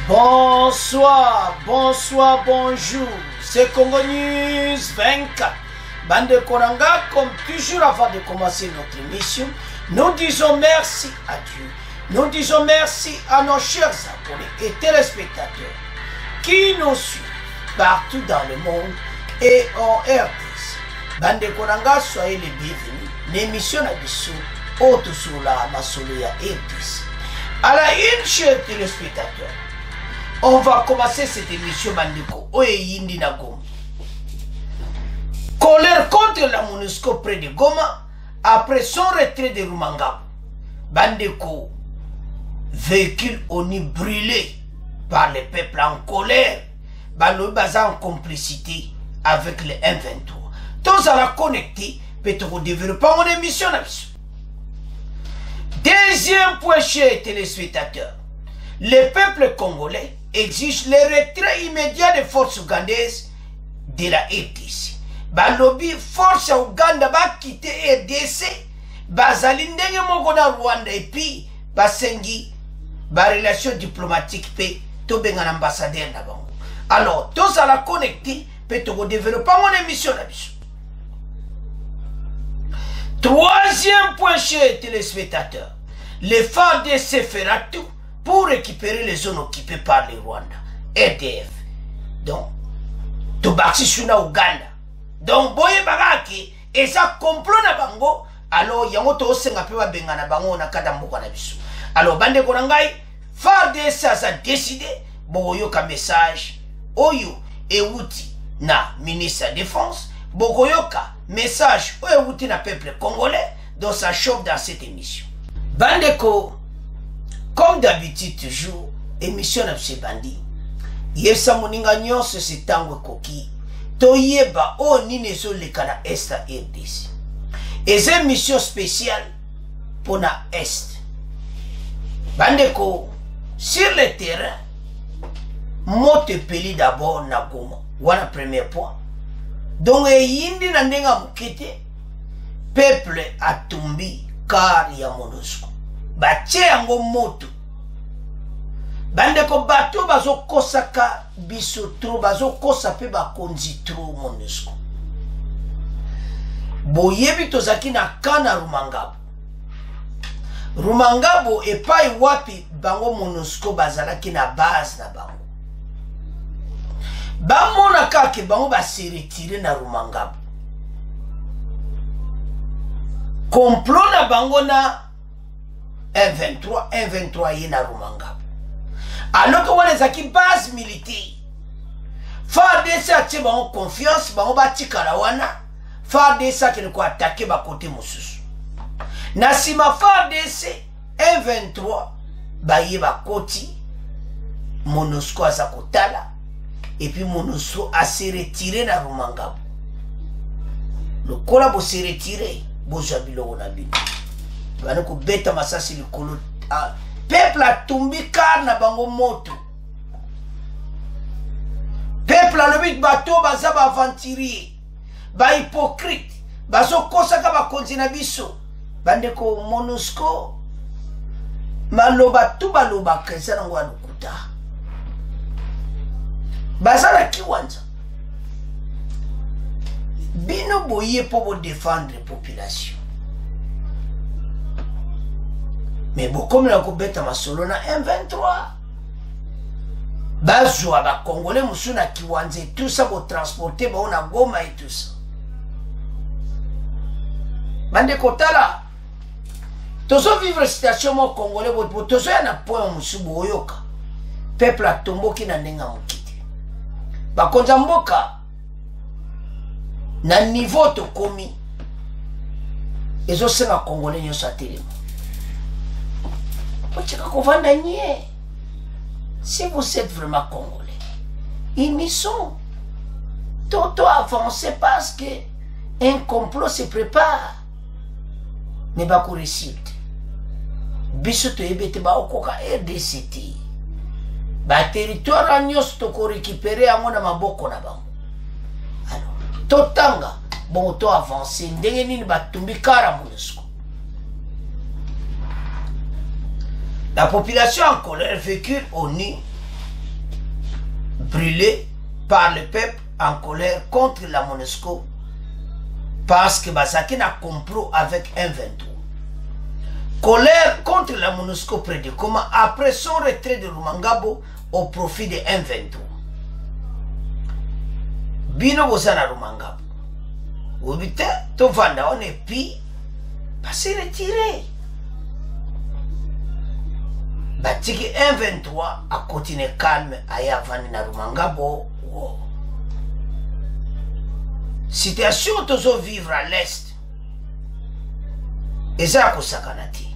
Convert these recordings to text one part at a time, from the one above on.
Bonsoir, bonsoir, bonjour. C'est Congo News 24. Bande Koranga, comme toujours avant de commencer notre émission, nous disons merci à Dieu. Nous disons merci à nos chers abonnés et téléspectateurs qui nous suivent partout dans le monde et en RDC. Bande Koranga, soyez les bienvenus. L'émission a dissous autre sur la Masoloya RDC. À la une, chers téléspectateurs, on va commencer cette émission Bandeko Oye Yindi na Goma. Colère contre la MONUSCO près de Goma après son retrait de Rumangabo. Bandeko, véhicule ONU brûlé par les peuples en colère. Balo Baza en complicité avec les M23. Tous à la connecter, peut-être développer mon émission. Deuxième point, chers téléspectateurs, le peuple congolais exige le retrait immédiat des forces ougandaises de la RDC. Balobi force Ouganda va quitter RDC, bazali ndenge moko na Rwanda et puis basengi ba relation diplomatique pe to benga ambassadeur na bango. Alors tous à la connecter peut to développer mon émission na biso. Troisième point, chers téléspectateurs, les FARDC fera tout pour récupérer les zones occupées par les Rwanda, RDF. Donc, Tobaxi Shuna Ouganda. Donc, boye bagaki, et ça complot na bango, alors yango to senga pe babenga na bango na kada mboka na biso. Alors, bande korangai, FARDC a décidé, boyoka message, oyo euti na ministre de Défense, boyoka message, oyo euti na peuple congolais, donc ça chauffe dans cette émission. Bandeko, comme d'habitude toujours, émission na ce bandi. Yesa moninga nyonso se tango koki. Toyeba o nini so le kana Est RDC. Et c'est une mission spéciale pour la Est. Bandeko, sur le terrain, mote peli d'abord na Goma. Voilà premier point. Donc, yindi na ndenga mukete, peuple a tombi car ya MONUSCO. Bache yango moto. Bandeko bato bazo kosaka biso tro, bazo kosa pe bakonzi tro MONUSCO. Boyebi tozaki na kana Rumangabo. Rumangabo epai wapi bango MONUSCO bazalaki na base na bango. Bamona kake bango basi retire na Rumangabo. Complot na bango na M23 yé na Rumangabo. Alors que on les a qui base militaire. FARDC a tché bango confiance, bango bati kalawana. FARDC a qui ne ko attaquer ba côté mosusu. Nasima FARDC M23 ba yé ba koti MONUSCO a sa kotala. Et puis MONUSCO a se retiré na Rumangabo. Le collabo se retiré. Bojabilo onabino. Bana ko beta masasi likolo. Peuple a tombi car na bango moto. Peuple a lobi bato baza ba aventurier, ba hypocrite, bazo kosaka ba konzi na biso. Bande ko MONUSCO maloba tu baloba kesa na ngwa lukuta. Bazala kiwanja. Bino boye pour défendre la population. Mais beaucoup de kobeta masolo na M23. Bazwa ba Congolais musuna kiwanze tout ça pour transporter ba ona Goma et tout ça. Bande kotala. Tozo vivre situation mo Congolais bo tozo na point musubu oyoka. Peuple a tomboki na ndenga mokiti. Ba konza mboka na niveau to komi ezo senga Congolais nyoso atelema. Si vous êtes vraiment Congolais, ils sont tout avancés parce que un complot se prépare. Mais pas qu'on réussite. Bisoto ebete ba okoka RDCT. Ba territoire a nyos to ko récupérer à mon maboko na bango. Alors, totanga bon to avancer ndenge nini ba tumbi kara MONUSCO. La population en colère vécu au nu brûlés par le peuple en colère contre la MONUSCO parce que Bazaki a complot avec M23. Colère contre la MONUSCO près de Goma après son retrait de Rumangabo au profit de M23. Bino Bozana Rumangabo. Obite, to vanda on est pi, pas se retirer. Batiki M23 a continué calme à Yavani na Rumangabo. Wow. Situation toujours vivre à l'est. Et ça a kosakanati.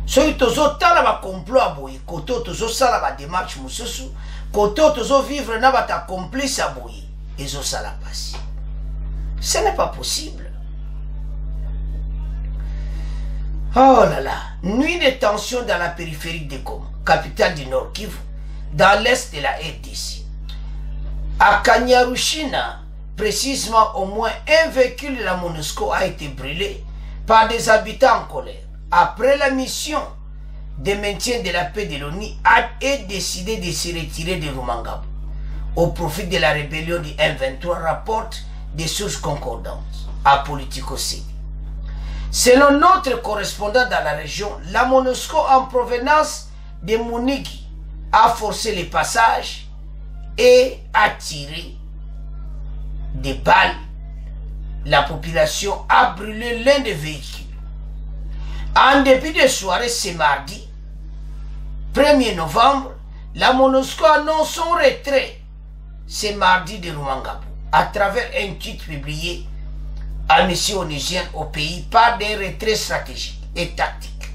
Soki toujours tala ba complot aboyi, koto toujours sala ba démarche mususu, koto toujours vivre na ba ta complice aboyi, ezo sala pasi. Ce n'est pas possible. Oh là là, nuit de tension dans la périphérie de Goma, capitale du Nord Kivu, dans l'est de la RDC. À Kanyarushina, précisément au moins un véhicule de la MONUSCO a été brûlé par des habitants en colère. Après la mission de maintien de la paix de l'ONU a décidé de se retirer de Rumangabo au profit de la rébellion du M23, rapporte des sources concordantes à Politico CD. Selon notre correspondant dans la région, la MONUSCO en provenance de Munigi a forcé les passages et a tiré des balles. La population a brûlé l'un des véhicules. En début de soirée ce mardi 1er novembre, la MONUSCO annonce son retrait ce mardi de Rumangabo à travers un tweet publié à mission onusienne au pays par des retraits stratégiques et tactiques.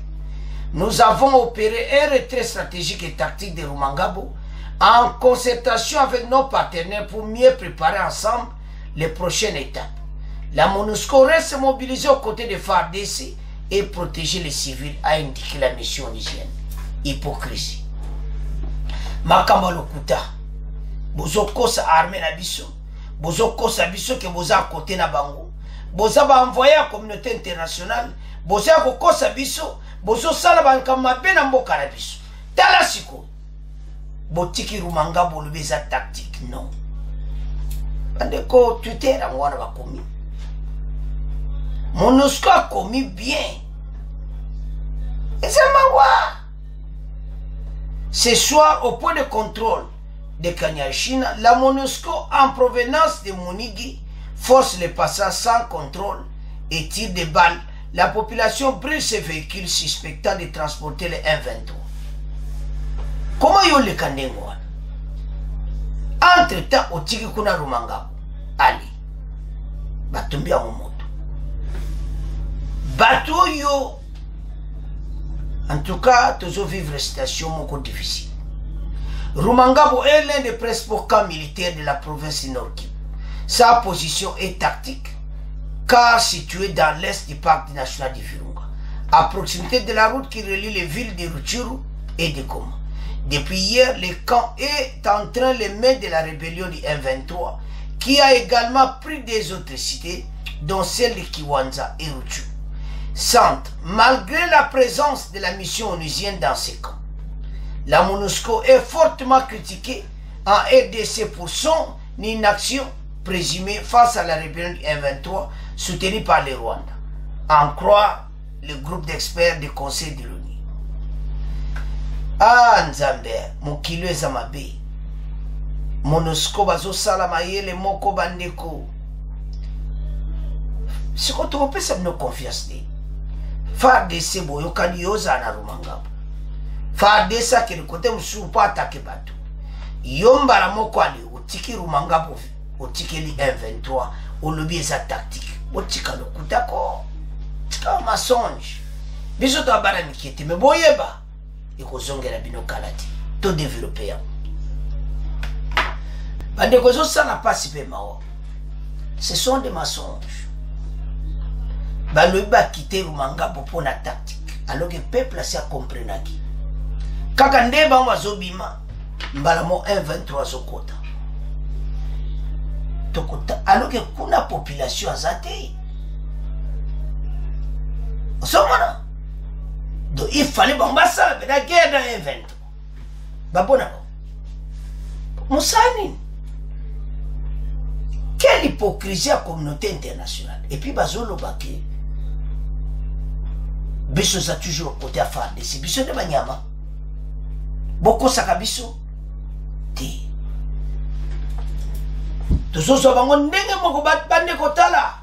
Nous avons opéré un retrait stratégique et tactique de Rumangabo en concertation avec nos partenaires pour mieux préparer ensemble les prochaines étapes. La MONUSCO reste mobilisée aux côtés des FARDC et protéger les civils, a indiqué la mission onusienne. Hypocrisie. Makamba lokuta. Bozo kosa armée na biso. Bozo kosa biso ke boza à côté na bango. Boza ba envoyé à la communauté internationale. Boza ko kosa biso. Bozo sala bankama be na mboka na biso. Tala siko. Botiki Rumangabo lubeza tactique. Non. Bandeko Twitter a mwana bakomi. MONUSCO a commis bien. Et c'est ma. Ce soir, au point de contrôle de Kanyashina, la MONUSCO en provenance de Munigi force les passages sans contrôle et tire des balles. La population brûle ces véhicules suspectant de transporter les M23. Comment yon le kandengwa? Entre-temps, au tiki kuna Rumangabo. Allez. Batumbi à mon bateau yo, en tout cas, toujours vivre une situation beaucoup difficile. Rumangabo est l'un des principaux camps militaires de la province du Nord Kivu. Sa position est tactique, car située dans l'est du parc national du Virunga, à proximité de la route qui relie les villes de Rutshuru et de Goma. Depuis hier, le camp est en train les mains de la rébellion du M23, qui a également pris des autres cités, dont celle de Kiwanja et Rutshuru. Centre, malgré la présence de la mission onusienne dans ces camps. La MONUSCO est fortement critiquée en RDC pour son inaction présumée face à la rébellion du M23 soutenue par le Rwanda, en croire le groupe d'experts du Conseil de l'ONU. Ah Nzambe, Mokilo Zamabe, MONUSCO bazo salamaye le moko bandeko. C'est quand on peut se nous confiance. FARDC boyokani yoza na Rumangabo. FARDC ke kote msupa atake batu. Yomba la moko ali otiki Rumangabo, otiki li M23, olobi eza tactique. Otika lokuta ko. Tika mensonge. Biso to abara mikete me boyeba. Iko zongela bino kalati. To développer. Bande kozo sana pasi pe mao. Ce sont des mensonges. Baloba quitter Rumangabo pour la tactique alors que le peuple s'est compris. Kaka ndeba wazobima mbalamo M23 zokota tokota alors que kuna population azate osomana donc il fallait bambasa la guerre dans M23 babona Moussani. Quelle hypocrisie à la communauté internationale. Et puis, Bazolo Baké. Biso a toujours côté à faire des biso de Banyama. Beaucoup ça biso. Ti. Tous ceux qui ont ndenge moko bande kotala.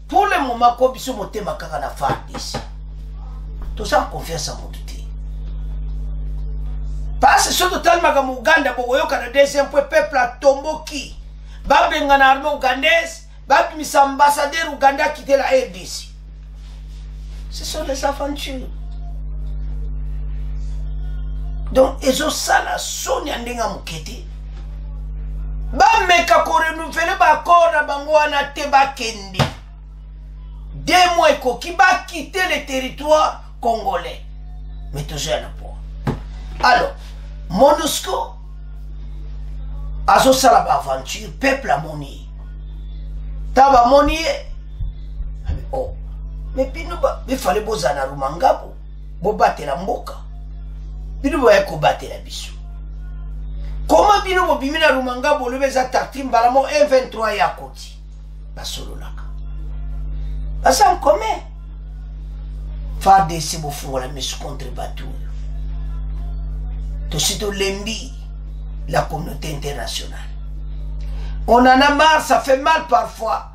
Pour le moment, ko biso motema kaka na faire des. Tous ça confiance à mon douté. Parce que ce total magamu Uganda boyo kana deuxième point peuple a tomboki. Babenga na armée ougandaise, babimisa ambassadeur Ouganda quitter la RDC. Ce sont des aventures. Donc, ils ont ça la sonia ndenga mukete. Ba meka ko renouveler ba accord na bango na te ba kendi. 2 mois qui va quitter le territoire congolais. Mais toujours na point. Alors, MONUSCO azo sala ba aventure peuple a moni. Taba moni. Oh. Mais bino ba il fallait bozana rumangabo bo batela mboka bino ba yako batela biso comment bino bo bimina rumangabo le beza taktim balamo M23 ya koti basolo laka basa en commun faire des si bo fungola mes contre batu to sito lembi la communauté internationale on en a marre, ça fait mal parfois.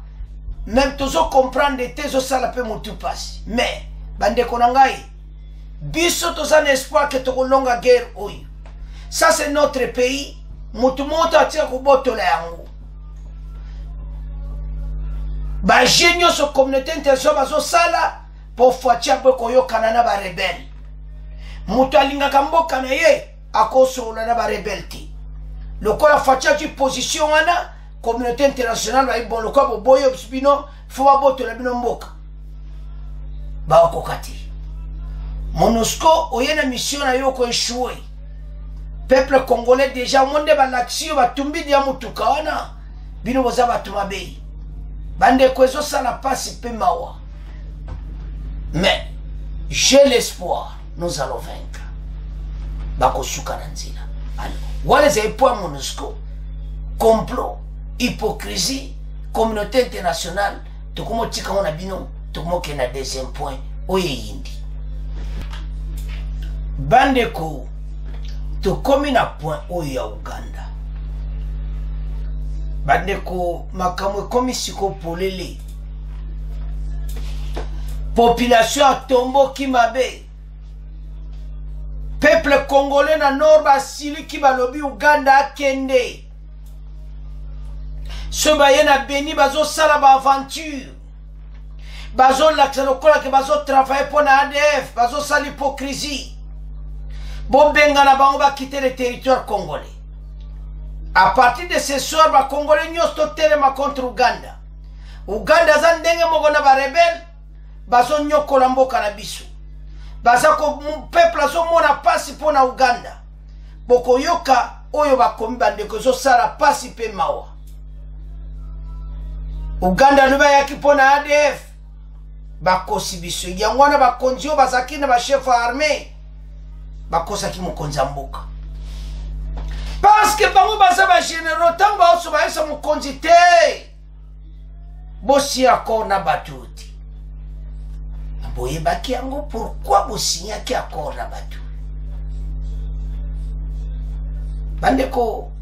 Même tous comprendre des thèses ça la peut monter passe. Mais bande konangai biso tous un espoir que to longa guerre oyo. Ça c'est notre pays. Mutu monta tia ko botola yango. Ba genio so communauté internationale bazo sala pour fatia boko yo kanana ba rebelle. Mutu alinga kamboka na ye akoso na ba rebelti. Lokola fatia qui position wana communauté internationale va bon le quoi boyo bino faut pas boto la bino mboka ba kokati MONUSCO oyena mission na yo ko échoué peuple congolais déjà monde ba l'action ba tumbi dia mutuka wana bino boza batuma bei bande ko ezo sala passe pe mawa mais j'ai l'espoir nous allons vaincre ba ko suka na nzila alors wale za ipo MONUSCO complot hypocrisie, communauté internationale, tout comme on dit qu'on a bino, tout comme on a deuxième point, oye yindi. Bandeko, tout comme on a point oye Uganda. Bandeko, makamwe comme siko polele. Population a tombo ki mabe. Peuple congolais na nord basili ki balobi Uganda kende. Ce baye na beni bazo sala ba aventure bazo laksa lokola ke bazo travailler pour na ADF bazo sala hypocrisie bon benga na bango ba quitter le territoire congolais à partir de ce soir ba congolais nyosto telema contre Uganda za ndenge moko na ba rebelle bazo nyokola mboka na biso baza ko peuple azo mona pasi pour na Uganda boko yoka oyo ba komi bandeko zo sala pasi pe mawa Uganda luba yaki pona ADF bakosi biso yangwana bakonzi bazaki na ba chef armée bakosa ki mokonza mboka parce que bango baza ba généraux tant ba oso ba esa mokonzi te bosi accord na batuti boye baki yango pourquoi bosi yaki accord na batu bandeko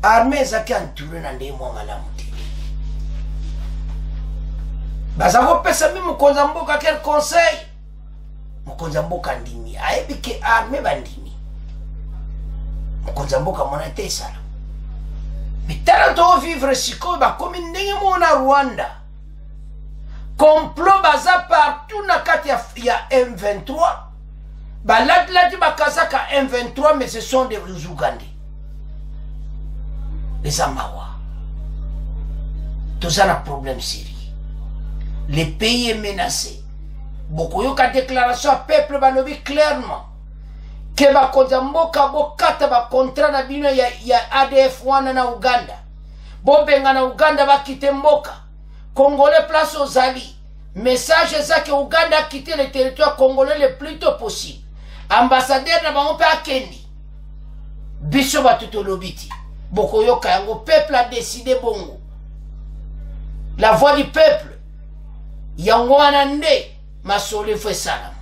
armée zaki entouré na ndemo malamu bazako pesa mi mukonza mboka quel conseil mukonza mboka ndimi aebike armée bandimi mukonza mboka mona tesala bitara to vivre siko ba komi ndenge mona Rwanda complot baza partout na kati ya M23 baladlati bakazaka M23 mais ce sont des Ougandais les Amawa tous un problème sérieux. Le pays est menacé. Beaucoup de déclaration à peuple balobi clairement que ba konzamboka bokata ba contrat na bino ya ADF wana na Uganda. Bobenga na Uganda ba kite mboka. Congolais place aux alliés. Message ça que Uganda a quitté le territoire congolais le plus tôt possible. Ambassadeur na bango pe akendi. Biso ba tutolobiti. Bokoyoka yango, peuple a décidé bongo. La voix du peuple. Yango anande, masole fait salam.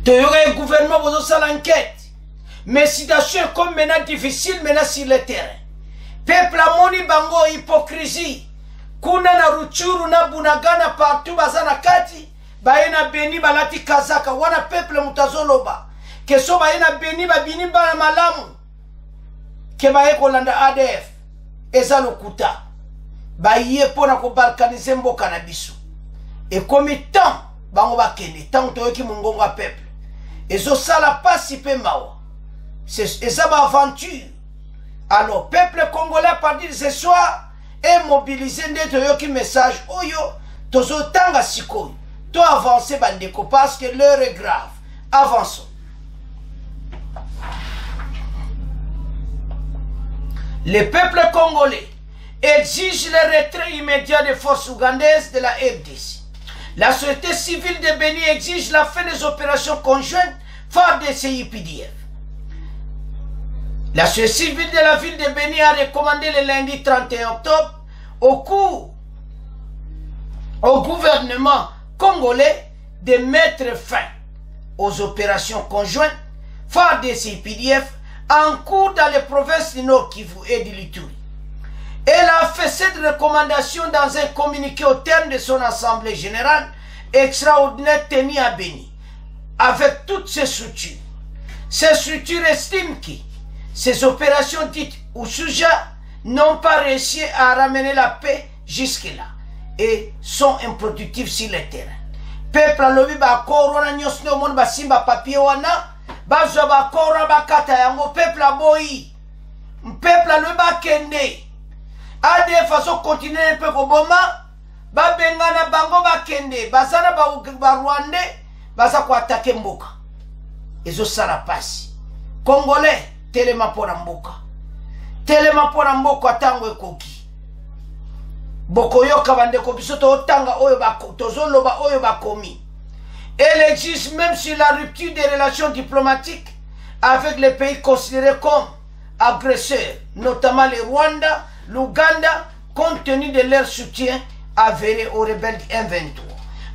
Toyoka un gouvernement, vous avez l'enquête. Mais situation est comme maintenant difficile maintenant sur le terrain. Peuple a moni bango hypocrisie. Kuna na Ruchuru na Bunagana partout bazana kati. Baena beni balati kazaka. Wana peuple mutazoloba. Keso baena beni babini bana malamu. Ke bae kolanda ADF. Eza lokuta. Baye pona ko balkanize mboka na biso. Et comme temps bango bakende. Tant toyoki mungongo a peuple. Ezo sala pasi pe mawa. C'est ça ma aventure. Alors, peuple congolais, à partir de ce soir, est mobilisé de message. Oyo, tozo tanga sikoy. To avancer bandeko parce que l'heure est grave. Avançons. Le peuple congolais exige le retrait immédiat des forces ougandaises de la FDC. La société civile de Béni exige la fin des opérations conjointes FARDC-UPDF. La société civile de la ville de Béni a recommandé le lundi 31 octobre au gouvernement congolais de mettre fin aux opérations conjointes FARDC-UPDF en cours dans les provinces du Nord Kivu et du Ituri. Elle a fait cette recommandation dans un communiqué au terme de son assemblée générale extraordinaire tenue à Béni avec toutes ces structures. Ces structures estiment que ces opérations dites Oussouja n'ont pas réussi à ramener la paix jusque-là et sont improductifs sur le terrain. Peuple a lobi ba korona nyosno mon ba simba papier wana bazo ba korona ba kata yango peuple a boyi. Peuple a lobi ba kende. A des façons continuer un peu koboma ba bengana bango ba kende bazana ba Rwandais baza ko attaquer mboka. Ezo sala pasi. Congolais telema pona mboka. Telema pona mboka tango ekoki. Bokoyoka bandeko bisoto otanga oyo bako tozoloba oyo bakomi. Elle existe même sur la rupture des relations diplomatiques avec les pays considérés comme agresseurs, notamment le Rwanda, l'Ouganda, compte tenu de leur soutien avéré aux rebelles du M23.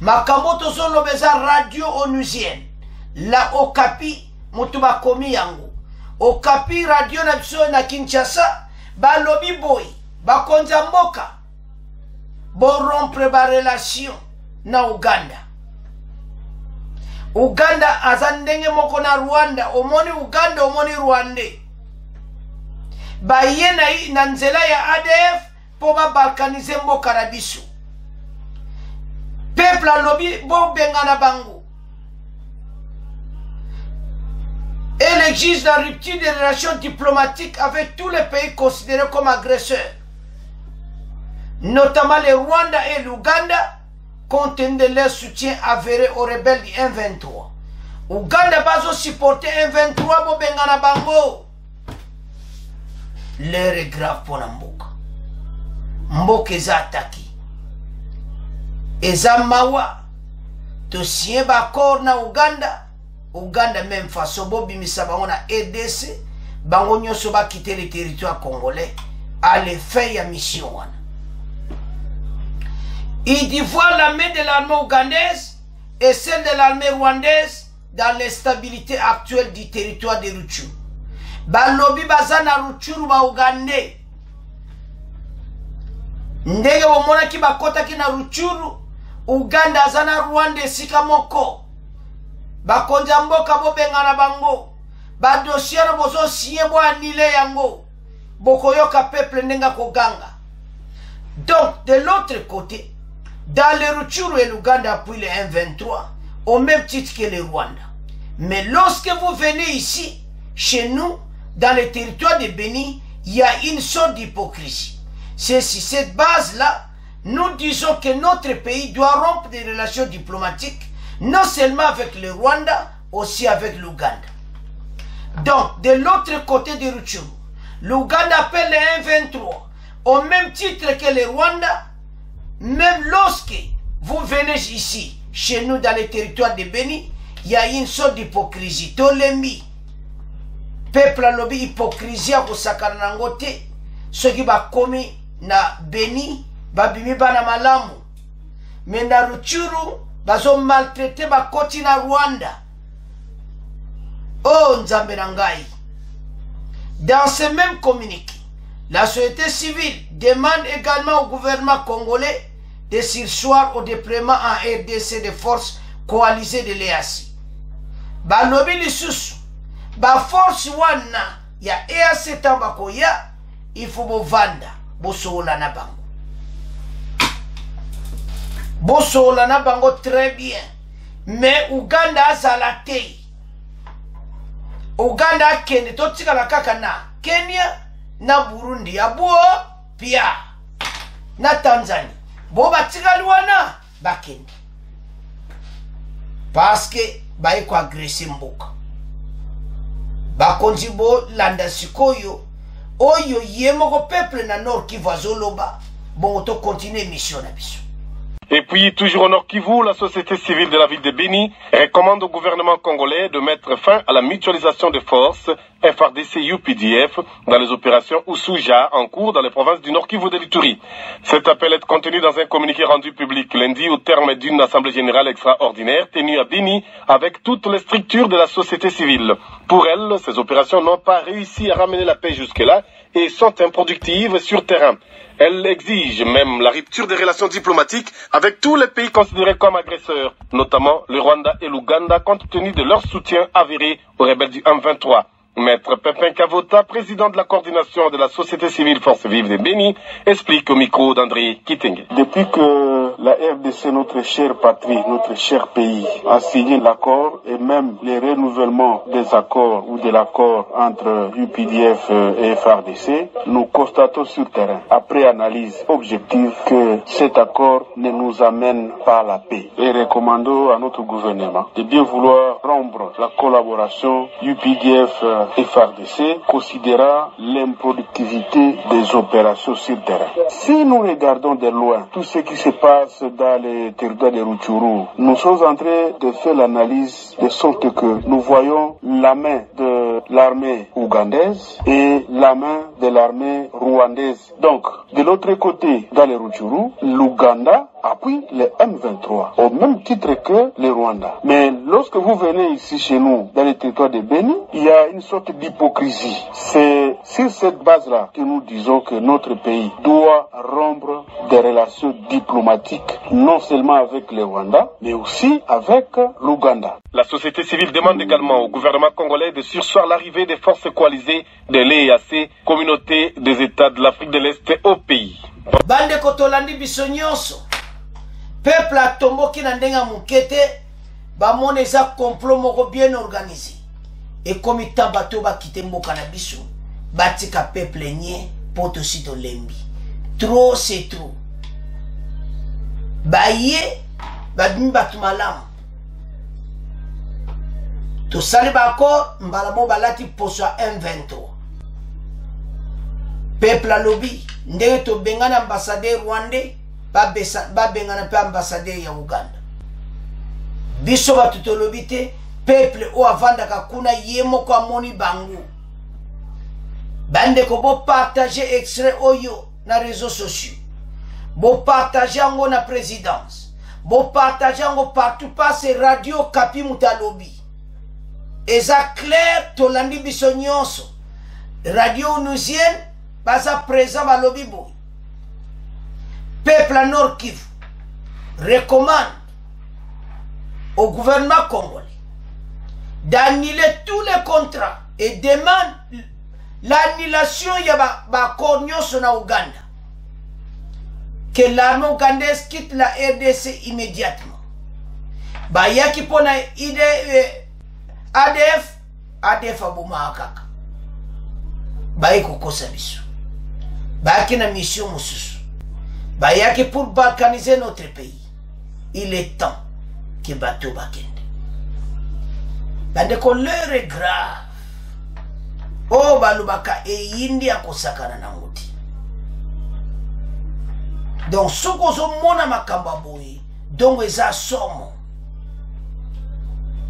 Makambo tozolobeza radio onusienne. La Okapi mutuba komi yango. Okapi radio na biso na Kinshasa ba lobi boy ba konza mboka bo rompre ba relation na Uganda. Uganda azandenge moko na Rwanda, omoni Uganda omoni Rwande. Ba yena na nzela ya ADF po ba balkanize mboka na biso. Peuple a lobi bo bengana bango. Elle exige la rupture des relations diplomatiques avec tous les pays considérés comme agresseurs, notamment le Rwanda et l'Ouganda, compte tenu de leur soutien avéré aux rebelles du M23. Ouganda bazo supporter M23 bo bengana bango. L'heure est grave pour la mboka. Mboka eza attaqué. Eza mawa. To sien ba kor na Uganda. Uganda même façon bobi misaba na EDC bango nyoso ba quitter le territoire congolais à l'effet ya mission wana. Il dit voir la main de l'armée ougandaise et celle de l'armée rwandaise dans l'instabilité actuelle du territoire de Rutshuru. Balobi bazana Rutshuru ba Ugandais. Ndege bomona ki bakota ki na Rutshuru, Uganda azana Rwanda sika moko. Bakonja mboka bo bengana bango. Ba dossier bozo siye bo anile yango. Bokoyoka peuple ndenga koganga. Donc de l'autre côté, dans le Rutshuru et l'Ouganda appuient le M23 au même titre que le Rwanda. Mais lorsque vous venez ici, chez nous, dans le territoire de Béni, il y a une sorte d'hypocrisie. C'est sur cette base-là, nous disons que notre pays doit rompre des relations diplomatiques, non seulement avec le Rwanda, aussi avec l'Ouganda. Donc, de l'autre côté de Rutshuru, l'Ouganda appelle le M23 au même titre que le Rwanda. Même lorsque vous venez ici, chez nous, dans le territoire de Béni, il y a une sorte d'hypocrisie. Tolembi. peuple alobi hypocrisie kosakana nango te soki bakomi na Beni babimi bana malamu mais na Rutshuru bazo maltraité bakoti na Rwanda. Oh Nzambe na ngai. Dans ce même communiqué, la société civile demande également au gouvernement congolais de surseoir au déploiement en RDC de forces coalisées de l'EAC. Balobi lisusu ba force wana ya EAC tambako ya il faut bovanda bosola na bango. Bosola na bango très bien. Mais Uganda azala te. Uganda kende totika la kaka na Kenya na Burundi abuo pia na Tanzania. Bo batika luana bakende. Parce que ba iko agresser mboka. Bakonzi bo landa sikoyo oyo yemoko peuple na Nord Kivu azoloba bon to continuer mission na biso. Et puis, toujours au Nord Kivu, la société civile de la ville de Beni recommande au gouvernement congolais de mettre fin à la mutualisation des forces FARDC-UPDF dans les opérations Oussouja en cours dans les provinces du Nord Kivu de l'Ituri. Cet appel est contenu dans un communiqué rendu public lundi au terme d'une assemblée générale extraordinaire tenue à Beni avec toutes les structures de la société civile. Pour elle, ces opérations n'ont pas réussi à ramener la paix jusque-là et sont improductives sur terrain. Elle exige même la rupture des relations diplomatiques avec tous les pays considérés comme agresseurs, notamment le Rwanda et l'Ouganda, compte tenu de leur soutien avéré aux rebelles du M23. Maître Pépin Kavota, président de la coordination de la société civile Force Vive de Beni, explique au micro d'André Kitenge. Depuis que la RDC, notre chère patrie, notre cher pays, a signé l'accord et même les renouvellements des accords ou de l'accord entre UPDF et FARDC, nous constatons sur terrain, après analyse objective, que cet accord ne nous amène pas à la paix. Et recommandons à notre gouvernement de bien vouloir rompre la collaboration UPDF et FARDC, considérant l'improductivité des opérations sur terrain. Si nous regardons de loin tout ce qui se passe dans les territoires de Rutshuru, nous sommes en train de faire l'analyse de sorte que nous voyons la main de l'armée ougandaise et la main de l'armée rwandaise. Donc, de l'autre côté, dans les Rutshuru, l'Ouganda appuie les M23 au même titre que le Rwanda. Mais lorsque vous venez ici chez nous, dans les territoires de Beni, il y a une sorte d'hypocrisie. C'est sur cette base-là que nous disons que notre pays doit rompre des relations diplomatiques, non seulement avec le Rwanda, mais aussi avec l'Ouganda. La société civile demande également au gouvernement congolais de surseoir l'arrivée des forces coalisées de l'EAC, communauté des États de l'Afrique de l'Est, au pays. Bande kotolandi biso nyonso. Peuple atomboki na ndenga mukete bamone eza complot moko bien organisé. Et comme tant bato bakite mboka na biso batika peuple nye poto sito lembi. Trop c'est trop. Baye babimi batu malamu. To sali bako mbala mo balati poso M23. Peuple alobi ndenge to bengana ambassadeur rwandais ba bengana pe ambassadeur ya Uganda. Biso batu to lobi te peuple o avanda kakuna yemo kwa moni bangu. Bande ko bo partager extrait oyo na réseaux sociaux. Bo partager ngo na présidence. Bo partager ngo partout passe radio Kapi Mutalobi. Eza clair to landi biso nyonso. Radio onusienne baza présent ba lobi boy. Peuple à Nord Kivu recommande au gouvernement congolais d'annuler tous les contrats et demande l'annulation ya ba cornios na Ouganda. Que l'armée ougandaise quitte la RDC immédiatement. Ba yaki pona ADF abuma kaka. Ba yiko kosa biso. Ba yaki na mission mususu. Ba yaki pour balkaniser notre pays. Il est temps que bateau bakende. Bande ko l'heure est grave. Oh balubaka e yindi akosakana na ngoti. Donc soko zo mona makamba boyi, donc eza somo.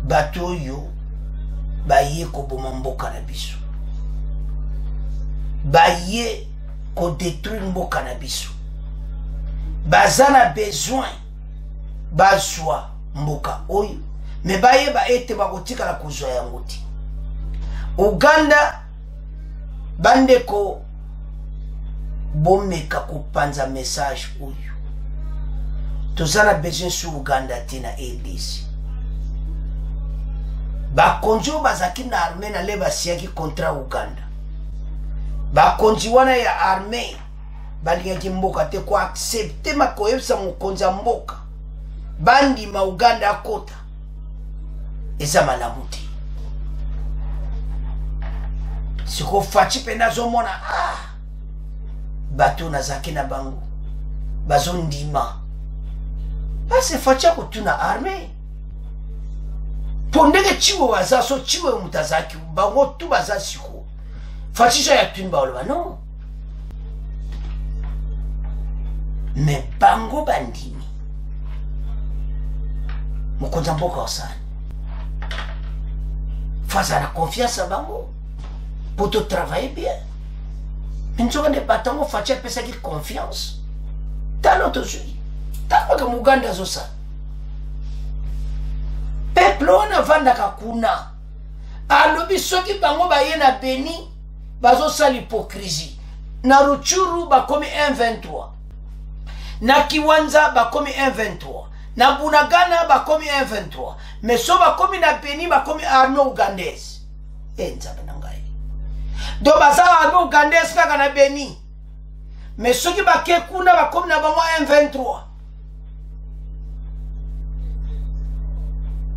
Bateau yo ba ye ko boma mboka na biso. baye ko détruire mboka na biso baza na besoin bazwa mboka oyo me bayeba ete bakotikala kozwa yango te. Uganda bandeko bomeka kopanza message oyo toza na besoin sur Uganda te na ADC. Bakonzi oyo bazaki na armée na le basiaki kontra Uganda bakonzi wana ya armée balingaki mboka te ko accepte makoyebisa mokonzi ya mboka bandima Uganda akota eza malamu te. Siko faci pena zomona bato nazaki na bango bazondima base faci akotuna armée pondenge chiwe waza so chiwe mutazaki bango tu baza siko faci so ya tuni baoloba non me bango bandimi mokonzi ya mboka osani faza na confiance à bango pour te travailler bien. Mais nous avons des bâtons, faci apesaki confiance dans notre pays. Tant que Muganda zosa peuple on avandaka kuna alobi soki bango baye na Beni bazosa l'hypocrisie na Ruchuru bakomi 1-23 na Kiwanja bakomi 1-23 na Bunagana bakomi 1-23 mais so bakomi na Beni bakomi armée ougandaise nzambe na ngai do baza armée ougandaise kaka na Beni mais soki bake kuna bakomi na bango 1-23.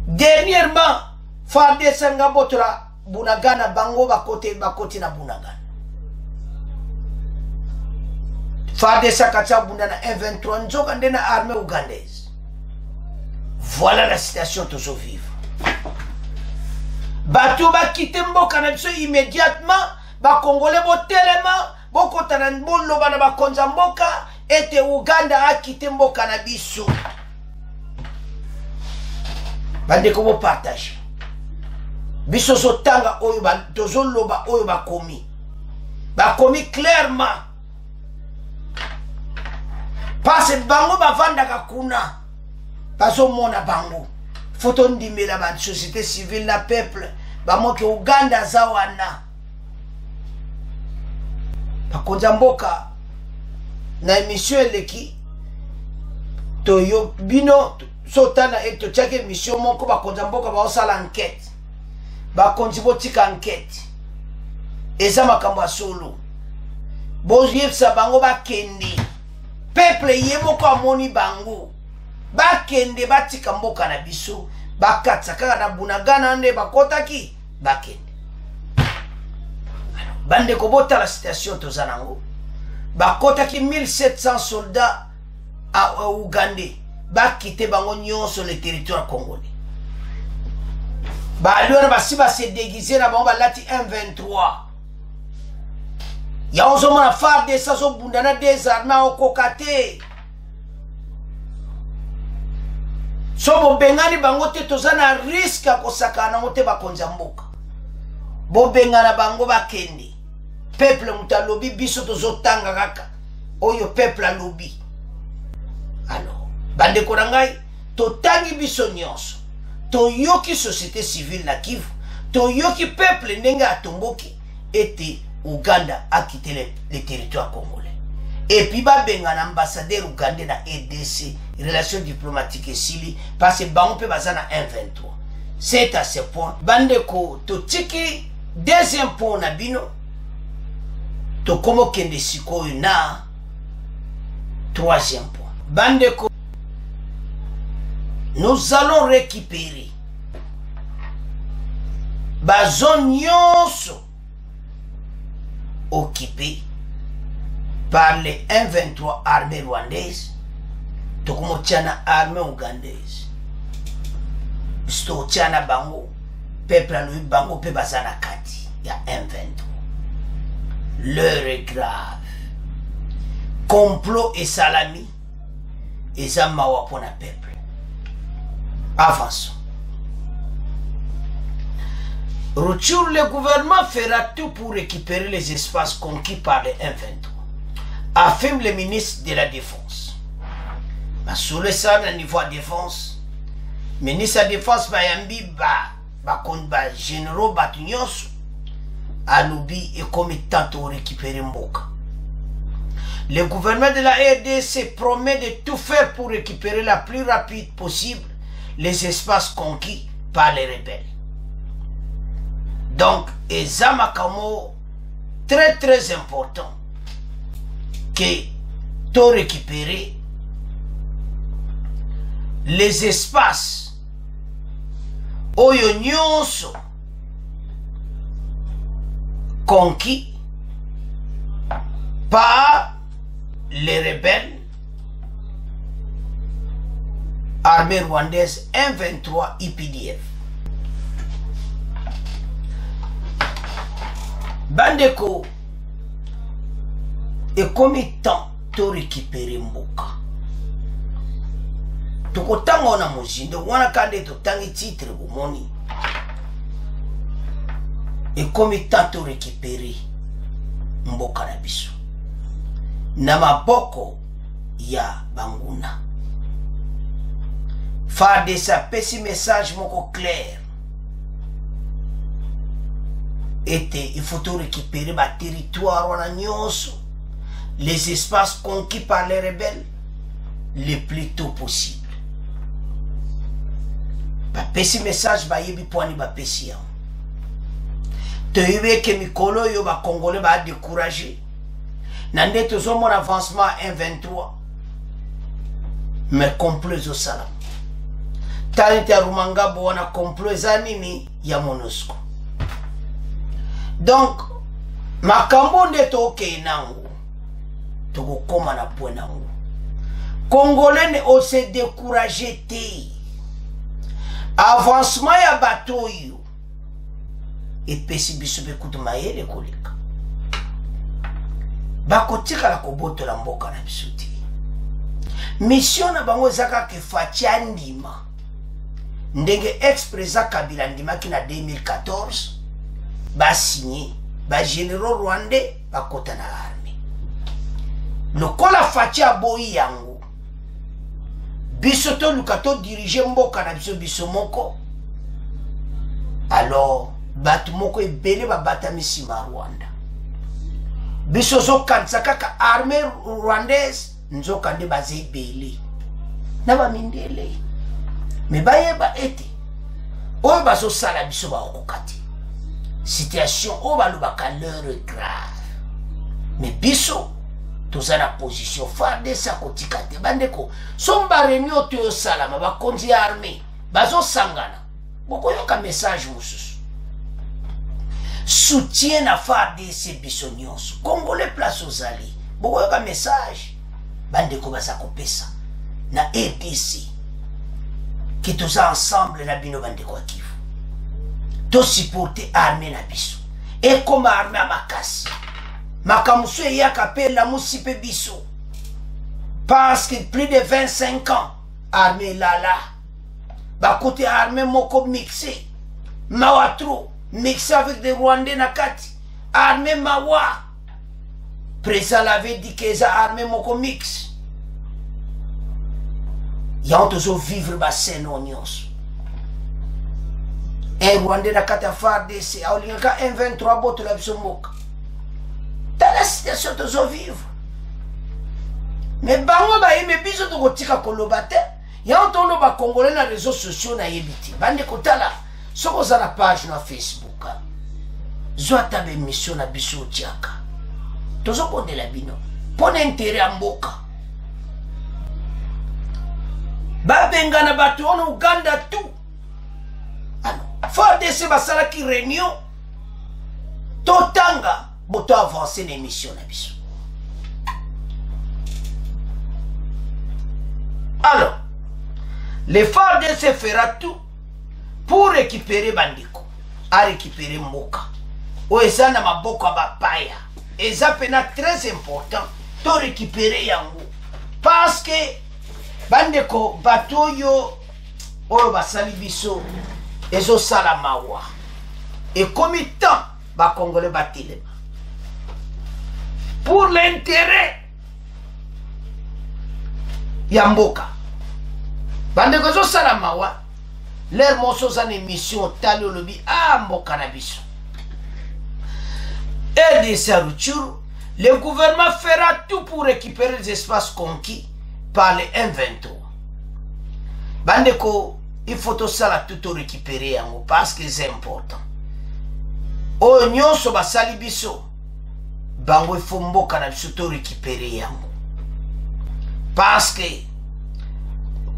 Dernièrement FARDC nga botola Bunagana bango bakoti na Bunagana FARDC katia bunda na 1-23 nzoka nde na armée ougandaise. Voilà la situation toujours vivre. Bato ba quitter mboka na biso immédiatement ba congolais bo telema boko tana mbolo bana ba konza mboka ete Uganda a quitter mboka na biso. Bande ko bo partage. Biso sotanga oyo ba tozoloba oyo ba komi clairement. Parce bango ba vandaka kuna. Bazo mona bango. Foto ndimela ba société civile na peuple ba moke Uganda zawana. Bakonza mboka na émission eleki toyo bino sotana eto chake émission moko bakonza mboka ba osala enquête. Bakonzi botika enquête. Eza makambo ya solo. Boziyebisa bango bakende. Peuple yemo ko amoni bango. Bakende batika mboka na biso bakatsa kaka na Bunagana nde bakotaki bakende. Bande ko bota la situation tozanango bakotaki 1700 soldats à Uganda bakite bango nyonso le territoire congolais. Baliona basiba se déguiser na bango balati 1-23 ya ozo mona FARDC so bundana désarmé okokate. So bo bengani bango te tozana risque akosakana ngote bakonza mboka. Bo bengana bango bakende. Peuple mutalobi biso tozotanga kaka. Oyo peuple alobi. Alors, bande korangai totangi biso nyonso. Toyoki société civile na Kivu. Toyoki peuple ndenge atomboki ete Uganda a quitté le territoire congolais. Et puis ba bengana ambassadeur ougandais na EDC, relations diplomatiques et sili, parce que bango pe bazana 1-23. C'est à ce point. Bandeko to tiki deuxième point na bino. To komo kende sikoyo na troisième point. Bandeko, nous allons récupérer bazone nyonso occupé par les 1-23 armées rwandaises, tokumotiana armée ougandaise. Stotiana bango, peuple aloui bango pe bazana kati, ya 1-23. L'heure est grave. Complot et salami, et ça mawa pour la peuple. Avançons. Retour, le gouvernement fera tout pour récupérer les espaces conquis par les M23, affirme le ministre de la Défense. Sous le sable, au niveau de la défense, le ministre de la Défense Bayambi contre les généraux Batunyos, Aloubi et comme tantôt récupérer Mboka. Le gouvernement de la RDC promet de tout faire pour récupérer la plus rapide possible les espaces conquis par les rebelles. Donc, Ezamakamo, très important, que tu récupérer les espaces Oyonyoso conquis par les rebelles armée rwandaise M23 IPDF. Bandeko, et combien de temps tu récupérer Mboka? Tu as un mozindo, tu as un titre, et combien de temps tu récupérer Mboka na biso? Na maboko ya Banguna. FARDC a pesi message moko clair. Il faut récupérer ma territoire les espaces conquis par les rebelles le plus tôt possible. Pesi message ba yebi poani ba pesi ya. Te yebe ke mikolo yo ba Congolais ba décourager. Nande to mon avancement M23. Mais complot zo salam. Talente ya Rumanga bo wana complot zanini ya MONUSCO. Donc, makambo nde toke nangu, toko koma na pwe nangu. Congolais ne ose décourager te. Avancement ya bateau yo. Et pesi biso bekutu mayele koleka. Bakotika la koboto la mboka na biso te. Mission na bango zaka ke fatia ndima. Ndenge ex-président Kabila ndima ki na 2014. Ba signé, ba généraux rwandais, ba kota na armée. Le kola fatia boyi yango. Bisoto lukato dirige mboka na biso moko. Alors, batu moko ebele ba batamisi ma Rwanda. Bisozo kansaka ka armée rwandaise, nzo kande baze ebele. Na ba mindele. Me baye ba ete. Oyo baso sala biso ba okokati. Situation au balubaka l'heure grave. Mais biso, tous à la position farde sa kotikate. Bandeko, somba réunion te salama, ba konzi armée, bazo sangana. Boko yoka message mususu. Soutien na farde se biso nyonso. Congolais place aux alliés. Boko yoka message. Bandeko baza kopesa. Na RDC. Qui tous ensemble na bino bandeko akivu. To supporter armée na biso. Et comme armée à makasi. Makamusu e yakape la musipe biso. Parce que plus de 25 ans, armée là. Ba côté armée moko mixé. Mawatro, mixé avec des Rwandais nakati. Armée Mawa. Président l'avait dit que ça armée moko mix. Y'ont toujours vivre ba sénonios. Un Rwandais na kata FARDC, a olingaka M23 boto la biso mboka. Dans la situation de vivre. Mais bango ba yeme biso to kotika koloba te. Ya ontono ba Congolais na réseaux sociaux na yebiti. Bande kotala soko za na page na Facebook. Zo atabe mission na biso tiaka. Tozo konde la bino. Pone intérêt a mboka. Ba benga na batu ono Uganda tout. FARDC basala ki réunion totanga boto avancer l'émission na biso. Alors, les FARDC fera tout pour récupérer Bandiko, à récupérer Mboka. O eza na maboko ba paya. Eza pena très important to récupérer yango parce que Bandeko batoyo oyo basali biso ezo sala mawa et comitant ba Congolais batilema pour l'intérêt Yamboka bande gozo salamawa leur mosso en émission talo lobi mboka na biso et de Saruchuru le gouvernement fera tout pour récupérer les espaces conquis par les M23 bande ko il faut tout ça tout récupérer parce que c'est important o nyonso basali biso bango il faut mboka na biso to récupérer yango parce que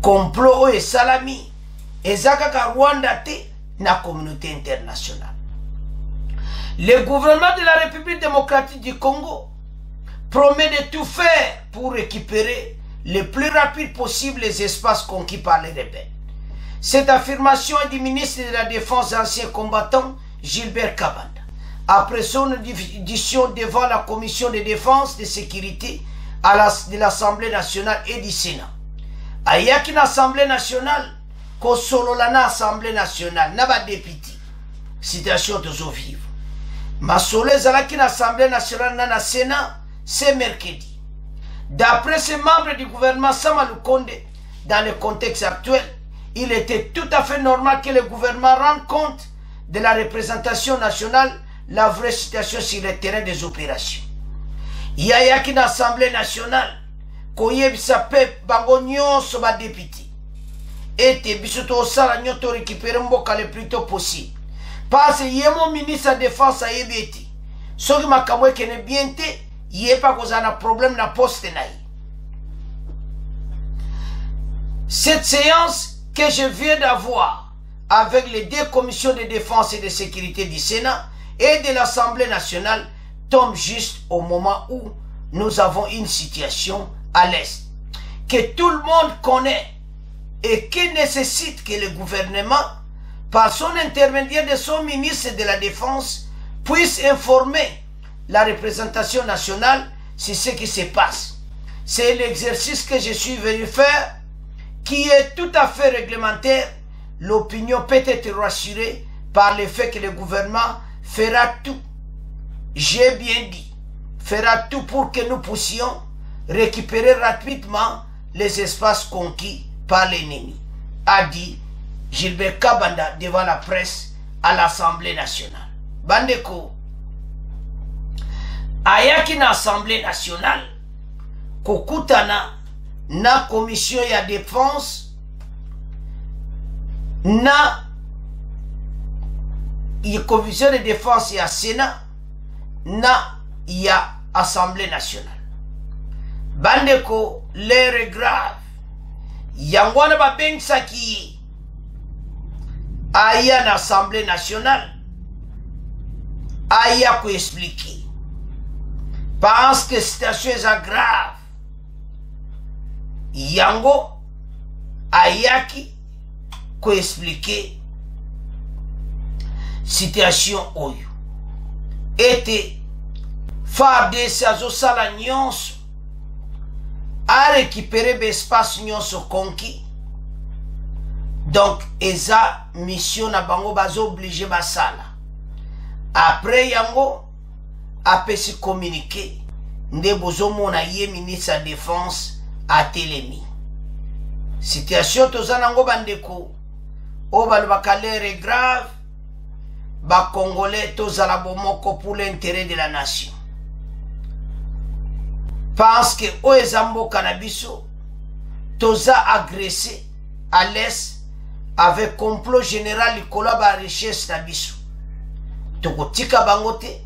complot et salami ezaka Rwanda te na communauté internationale. Le gouvernement de la République démocratique du Congo promet de tout faire pour récupérer le plus rapide possible les espaces conquis par les rebelles. Cette affirmation est du ministre de la Défense ancien combattant Gilbert Kabanda après son audition devant la commission de défense et de sécurité de l'Assemblée nationale et du Sénat. Ayaki na Assemblée nationale, ko solo la na Assemblée nationale, na ba député. Citation de vivre. Ma solo zalaki na Assemblée nationale na Sénat, c'est mercredi. D'après ces membres du gouvernement Sama Lukonde, dans le contexte actuel, il était tout à fait normal que le gouvernement rende compte de la représentation nationale, la vraie situation sur le terrain des opérations. Yayaki na Assemblée nationale, koyebisa pep bango nyonso ba député ete biso to sala nyoto récupérer mboka le plus tôt possible parce que yemo ministre de défense ayebeti soki makambo ekene bien te yepa kozana problème na poste na ye. Cette séance que je viens d'avoir avec les deux commissions de défense et de sécurité du Sénat et de l'Assemblée nationale tombe juste au moment où nous avons une situation à l'Est, que tout le monde connaît et qui nécessite que le gouvernement, par son intermédiaire de son ministre de la Défense, puisse informer la représentation nationale sur ce qui se passe. C'est l'exercice que je suis venu faire, qui est tout à fait réglementaire. L'opinion peut être rassurée par le fait que le gouvernement fera tout, j'ai bien dit, fera tout pour que nous puissions récupérer rapidement les espaces conquis par l'ennemi, a dit Gilbert Kabanda devant la presse à l'Assemblée nationale. Bandeko, ayaki na Assemblée nationale, kokutana na commission ya défense, na commission de défense ya Sénat, na ya Assemblée nationale. Bandeko, l'heure est grave. Yangwana ba bengsaki aya na Assemblée nationale aya ko expliquer parce que situation est grave. Yango ayaki ko expliquer situation oyo ete FARDC azosala nyonso a récupérer l'espace nyonso conquis. Donc, eza mission na bango bazo obligé basala. Après yango, apé si communiquer, nde bozo mona ye ministre de défense a telemi. Situation tozanango bandeko, o balobaka l'air est grave, ba Congolais tozala bomoko pour l'intérêt de la nation. Parce que Oezambo Canabiso, toza agressé à l'Est avec complot général Nicolas ba richesse Nabiso. Toko tika bangote,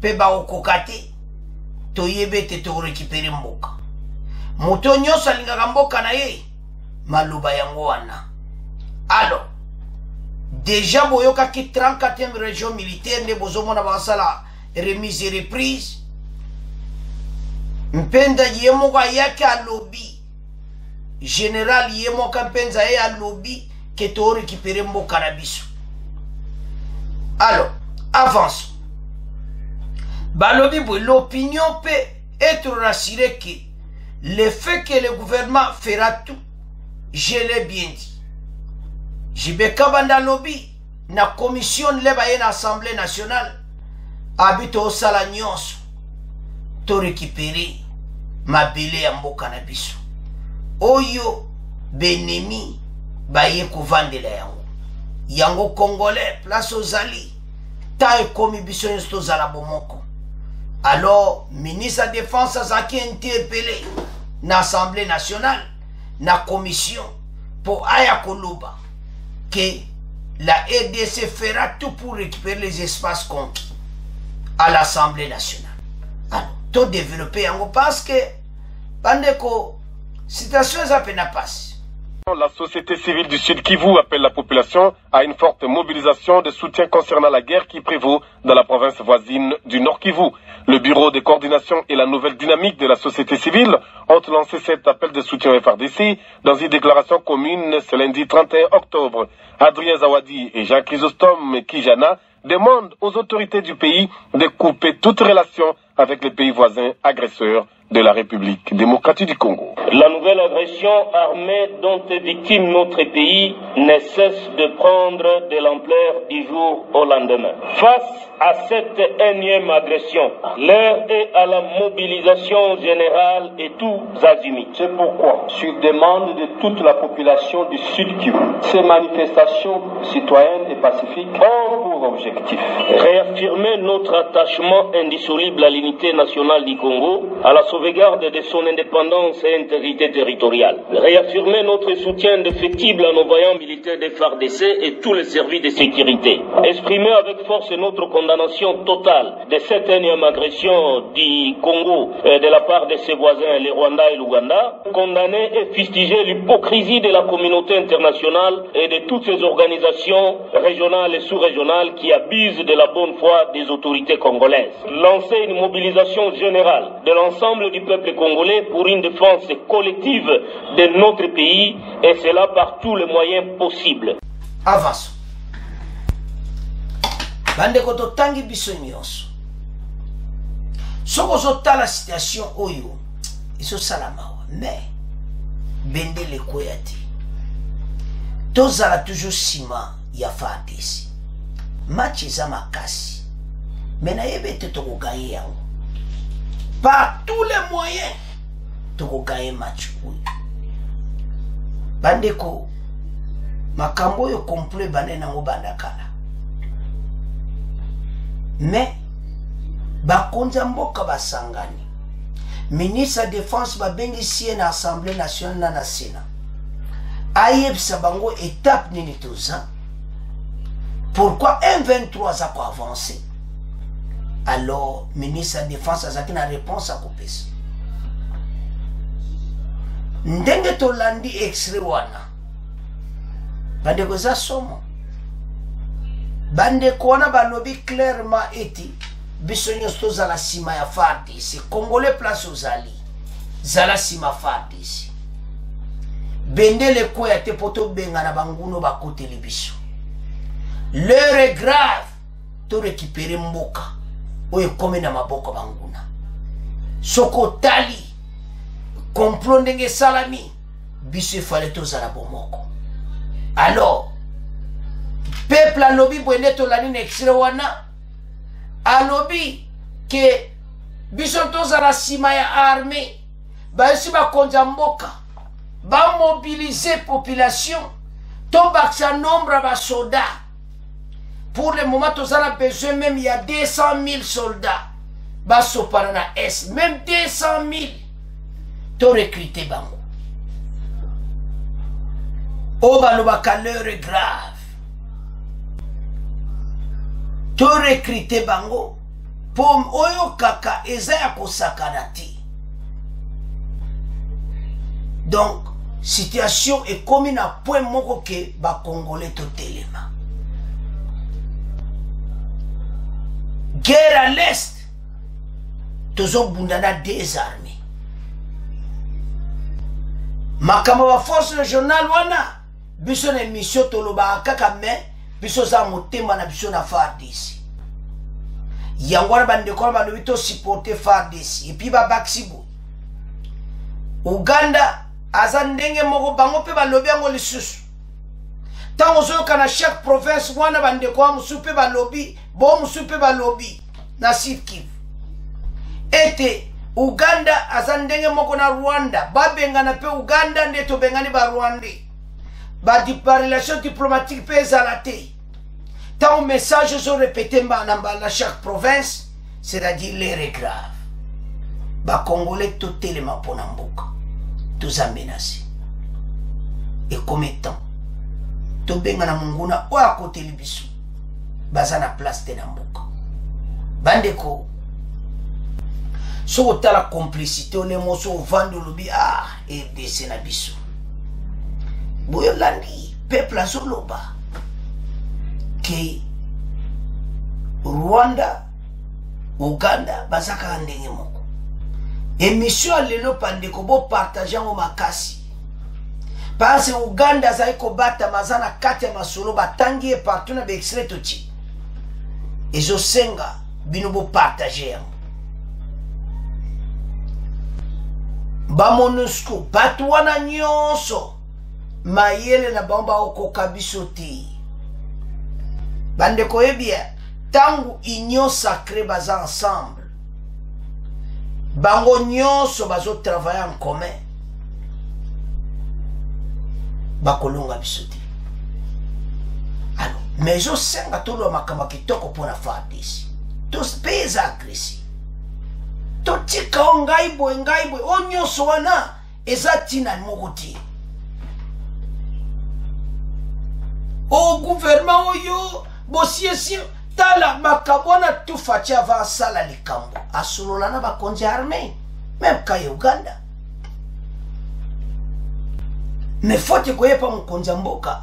pe ba okokate, to yebete to récupérer mboka. Moto nyonso alingaka mboka na ye, maluba yango wana. Alors, déjà boyoka ki 34e région militaire ne bozomona basala remise et reprise. Mpenda yemoka yake a lobby général yemoka mpenza ye a lobby que to récupérer mboka na biso. Alors, avance. Balobi boy, l'opinion peut être rassurée que le fait que le gouvernement fera tout, je l'ai bien dit. Jibe Kabanda lobby, na commission leba ye na assemblée nationale abito osala nyonso to récupérer mabele ya mboka na biso oyo benemi baye kovandela yango congolais place ozali ta ekomi biso nyonso tozala bomoko. Alors ministre de défense azaki interpellé na assemblée nationale na commission pour aya koloba que la RDC fera tout pour récupérer les espaces conquis à l'Assemblée nationale. Alors, tout développer yango parce que bandeko situation ça peut na passe. La société civile du Sud Kivu appelle la population à une forte mobilisation de soutien concernant la guerre qui prévaut dans la province voisine du Nord Kivu. Le bureau de coordination et la nouvelle dynamique de la société civile ont lancé cet appel de soutien au FARDC dans une déclaration commune ce lundi 31 octobre. Adrien Zawadi et Jean Chrysostome Kijana demandent aux autorités du pays de couper toute relation avec les pays voisins agresseurs de la République démocratique du Congo. La nouvelle agression armée dont est victime notre pays ne cesse de prendre de l'ampleur du jour au lendemain. Face à cette énième agression, l'heure est à la mobilisation générale et tous azimuts. C'est pourquoi, sur demande de toute la population du Sud Kivu, ces manifestations citoyennes et pacifiques ont pour objectif réaffirmer notre attachement indissoluble à l'unité nationale du Congo, à la sauvegarde de son indépendance et intégrité territoriale. Réaffirmer notre soutien indéfectible à nos vaillants militaires des FARDC et tous les services de sécurité. Exprimer avec force notre condamnation totale de cette énième agression du Congo de la part de ses voisins, les Rwandais et l'Ouganda. Condamner et fustiger l'hypocrisie de la communauté internationale et de toutes ces organisations régionales et sous-régionales qui abusent de la bonne foi des autorités congolaises. Lancer une mobilisation générale de l'ensemble du peuple congolais pour une défense collective de notre pays, et cela par tous les moyens possibles. Avance. Bandeko totangi biso nyonso. Soko zota la situation oyo. Iso salamawa. Mais bende le koyati. Tozala toujours sima ya FARDC. Match eza makasi. Mena yebe te toko gagner yango. Par tous les moyens, tu vas gagner match. Bandeko, makambo yo complet bane nango bandakala. Mais, bakonza mboka basangani. Ministre de Défense babengi siye na Assemblée nationale na Sénat. Ayebisa bango étape nini toza. Pourquoi M23 a quoi avancer? Alors, ministre de la Défense a une réponse à couper. Ndenge tolandi extrait wana. Bandeko za somo. Bandeko wana balobi clairement eti biso nyonso za la sima ya FARDC. Congolais place ozali. Zala sima FARDC. Bende le ko ya te poto benga na banguno bakoteli biso. L'heure est grave. To récupérer mboka. Oye kome na maboko banguna. Soko tali. Complot ndenge salami. Biso fallait tozala bomoko. Alors, peuple alobi bwende tolani na extrait wana. Alobi ke biso tozala sima ya armée. Ba esi ba konza mboka. Ba mobiliser population. To baksa nombre ba soldats. Pour le moment, nous avons besoin même, il y a 200 000 soldats. Basso Parana S, même 200 000. Tu recruté bango. Oba no l'heure est grave. Tu recruté bango. Pour oyo kaka ezaya kosakanati. Donc, situation est comme une point moko ke ba Congolais totelema. Guerre à l'est, toujours bundana désarmé. Makama wa force régionale wana, biso na mission toloba kaka me, biso za motema na biso na FARDC. Yangwana bandeko ba lobito supporter FARDC et puis ba baksibo. Uganda azandenge moko bango pe ba lobi yango lisusu. tant ozoyoka na chaque province wana bandeko wa musupe balobi bo musupe balobi na Sud Kivu ete Uganda aza ndenge moko na Rwanda babengana pe Uganda nde tobengani ba Rwanda ba relation diplomatique pe ezala te tant message zo répété na chaque province c'est-à-dire l'heure est grave ba Congolais totelema pona mboka tous menacés et comme étant tobengana munguna o à côté libiso baza na place te na mboka bandeko so la complicité on est moso vando lobi et de na biso boyo landi peuple azoloba ke Rwanda Uganda bazaka ndenge moko émission lelo pandeko bo partager ngo makasi parce Uganda zaiko bata mazana kati ya masolo batangi partout na extrait toti ezo senga bino bo partager ba MONUSCO batu wana nyonso mayele na bamba okoka biso te bandeko ebia tangu union sacrée baza ensemble bango nyonso bazo travailler en commun bakolonga biso te alors mais je senga tolo makama kitoko pona FARDC tous pays agressifs totika ngai boy onyoso wana ezatina moko te o gouvernement oyo bosiesi tala makabona tufachi avant sala likambo asolola na bakonzi armée même ka Uganda mais faut koyepa mukonzi mboka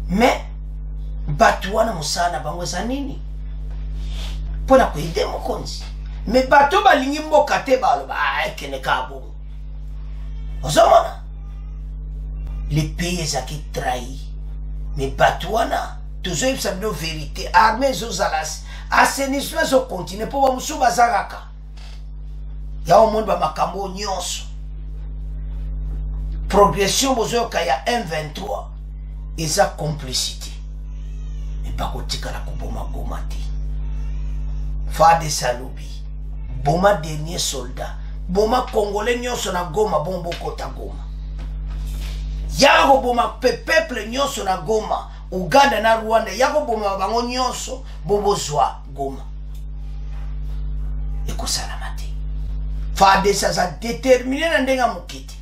mais batu wana musana bango za nini pona kuide mukonzi mais batu balingi mboka te baloba ekene kabo ozomona les pays qui trahit mais batu wana toujours ils savent la vérité armée zozalas assainissement zo continue pour bamusu bazaraka ya au monde ba makambo nyonso progression bozoka ya M23 eza complicité mais pas kotika la kuboma goma te fade salubi boma dernier soldat boma congolais nyonso na Goma bombo kota Goma yako boma peuple nyonso na Goma Uganda na Rwanda yako boma bango nyonso bobozwa Goma eko salamate fade sa déterminé na ndenga mokiti.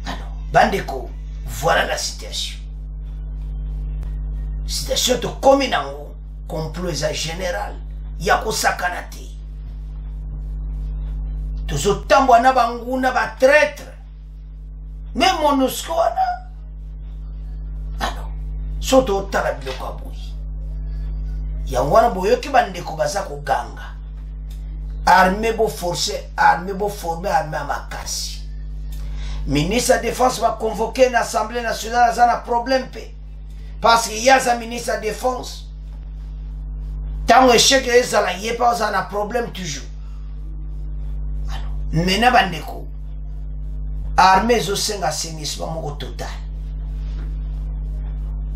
Alors bandeko voilà la situation de commune complot général yako sakanate toujours tambwa na banguna ba traître même MONUSCO na alors soto tala biloko aboyi yangwana boyoki bandeko baza koganga armée bo forcer armée bo former armée makasi ministre de défense va convoquer une assemblée nationale à un problème parce qu'il y a un ministre de défense tant que échec il y a pas un problème toujours. Alors maintenant bandeko armée zo senga assainissement moko total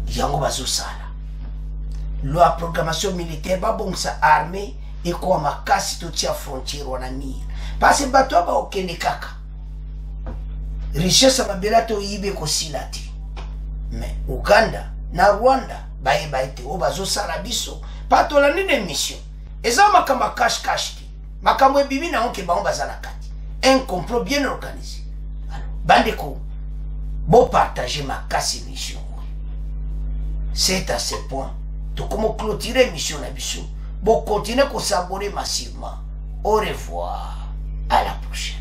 yango bazo sala loi programmation militaire ba bongsa armée et quoi makasi to tia frontière wana mir parce que bato ba okende kaka richesse mabela to yibe ko silati mais Uganda na Rwanda baye baite o bazo sala biso pato la nini mission eza makamba cash ti makambo ebimi na onke ba bazana kati un complot bien organisé. Alors bandeko bo partager makasi mission c'est à ce point to comment clôturer mission na biso bo continuer ko s'abonner massivement. Au revoir, à la prochaine.